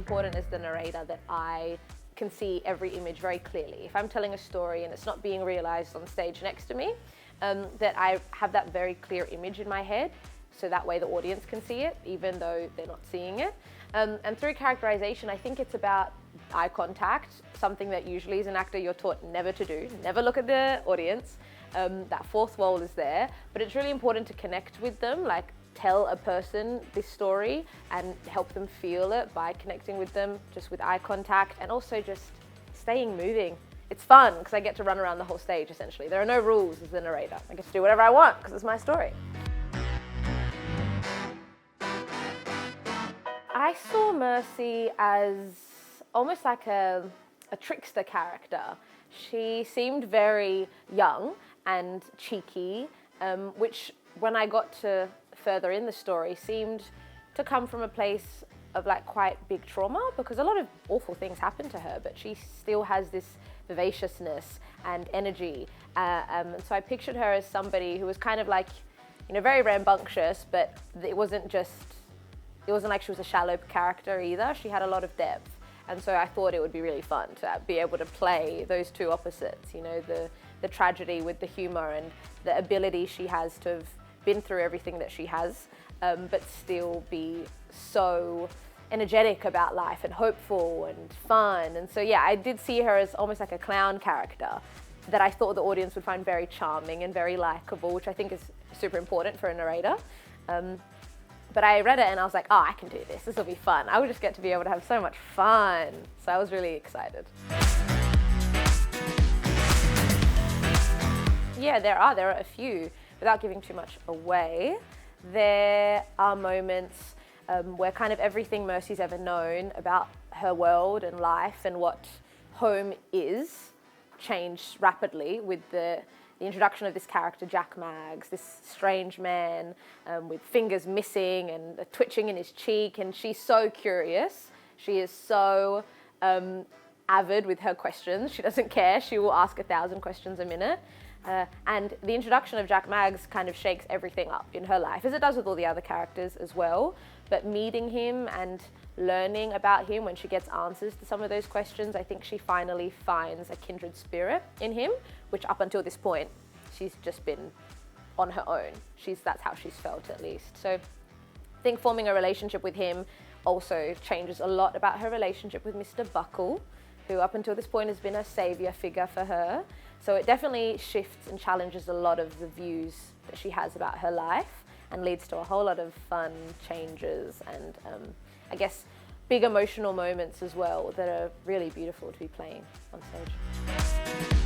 important as the narrator that I can see every image very clearly. If I'm telling a story and it's not being realized on stage next to me, that I have that very clear image in my head, so that way the audience can see it, even though they're not seeing it. And through characterization, I think it's about eye contact, something that usually as an actor you're taught never to do, never look at the audience. That fourth wall is there, but it's really important to connect with them, like tell a person this story and help them feel it by connecting with them just with eye contact, and also just staying moving. It's fun because I get to run around the whole stage essentially. There are no rules as the narrator. I get to do whatever I want because it's my story. I saw Mercy as almost like a trickster character. She seemed very young and cheeky, which when I got to further in the story seemed to come from a place of like quite big trauma, because a lot of awful things happened to her, but she still has this vivaciousness and energy. So I pictured her as somebody who was kind of like, you know, very rambunctious, but it wasn't like she was a shallow character either. She had a lot of depth. And so I thought it would be really fun to be able to play those two opposites, you know, the tragedy with the humor and the ability she has to have been through everything that she has, but still be so energetic about life and hopeful and fun. And so yeah, I did see her as almost like a clown character that I thought the audience would find very charming and very likable, which I think is super important for a narrator. But I read it and I was like, oh, I can do this. This will be fun. I would just get to be able to have so much fun. So I was really excited. Yeah, there are a few. Without giving too much away, there are moments where kind of everything Mercy's ever known about her world and life and what home is changed rapidly with the introduction of this character, Jack Maggs, this strange man with fingers missing and a twitching in his cheek, and she's so curious. She is so avid with her questions. She doesn't care. She will ask 1,000 questions a minute. And the introduction of Jack Maggs kind of shakes everything up in her life, as it does with all the other characters as well. But meeting him and learning about him when she gets answers to some of those questions, I think she finally finds a kindred spirit in him, which up until this point, she's just been on her own. That's how she's felt, at least. So I think forming a relationship with him also changes a lot about her relationship with Mr. Buckle, who up until this point has been a saviour figure for her. So it definitely shifts and challenges a lot of the views that she has about her life and leads to a whole lot of fun changes and I guess big emotional moments as well that are really beautiful to be playing on stage.